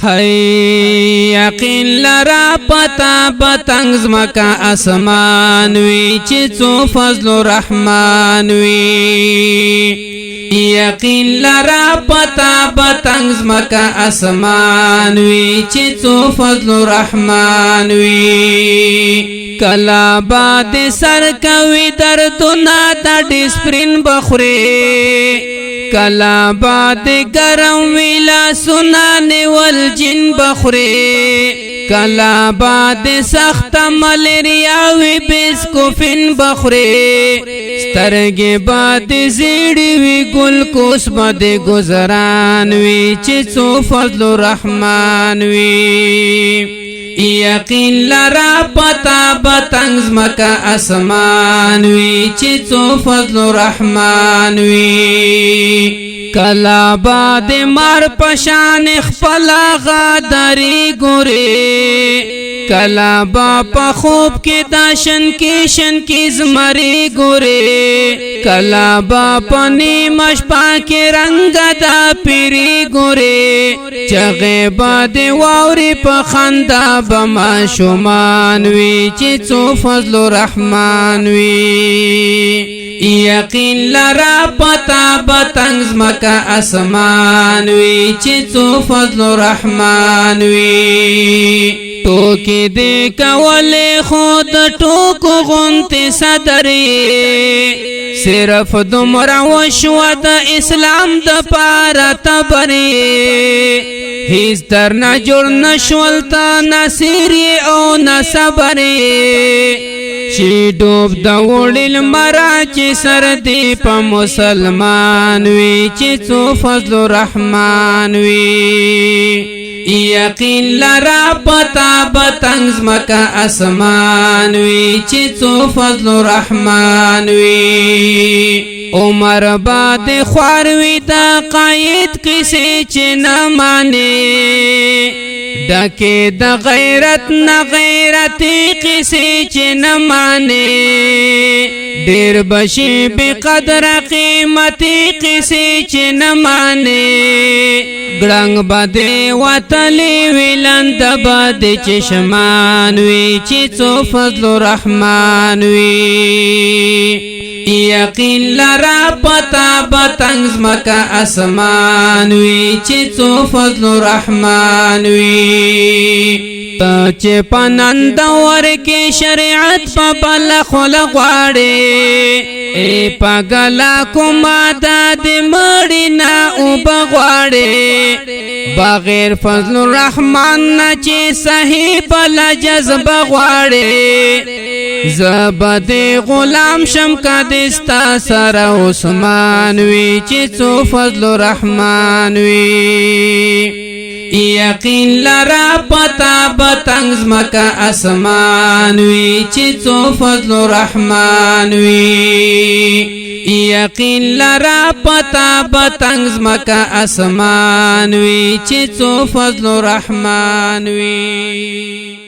هی یقین لرا پتا پتنگ زمکا اسمان وی چی چو فضل و رحمان وی یقین لرا پتا پتنگ زمکا اسمان وی چی چو فضل و رحمان وی کلا باد سر کوي دردنا تا ډسپرین بخوري کلا باد گرم ویلا سنان والجن بخوري کلا باد سخت ملیریا وی بسکوفین بخوري سترګې باد زیړی وی ګل کوس باد گزاران وی چې څو فضل الرحمن وی یقین لرا پتا پتنگ زمکا اسمان وی چې څو فضل الرحمن وی کلا باد مار پشان خپلا غادری ګوري کلا با په خوب کې داشن کې زمری ګوري کلا با په نیمش پاکه رنگ دا پیری ګوري چغه باد واوري په خندا بما شومان وی چې څو فضل الرحمن وی یقین لرا پتا پتنگ زمکا اسمان وی چې څو فضل الرحمن وی ټوکی دې کولې خود ټوکو غونته صدرې صرف دومره وشو د اسلام د پاره تبرې هیڅ در نه جوړ نشول تا نصیر او نصبرې چې ډوب د وړل مرا چې سر دی په مسلمان وی چې څو فضل الرحمن وی یقین لرا پتا پتنگ زمکا اسمان وی چې څو فضل الرحمن وی عمر باد خوار وی دا قائد کسی چې نه مانی ډکه د غیرت نه غیرتی کسی چې نه مانی ډیر بشي به قدر قیمتي کسی چې نه مانی ګړنګ باندې وتلی ویلند باندې چشمان وی چې څو فضل الرحمن وی یقین لرا پتا پتنگ زمکا اسمان وی چې څو فضل الرحمن وی چې پنند ورکه شریعت په بل خلق واړي ای پګلا کومه د مړینا او بغواړي بغیر فضل الرحمن نه چې صحیح بل جذب غواړي زبد غلام شم کا دستا سره عثمان وی چې څو فضل الرحمن وی یقین لرا پتا پتنگ زمکا اسمان وی چې څو فضل الرحمن وی یقین لرا پتا پتنگ زمکا اسمان وی چې څو فضل الرحمن وی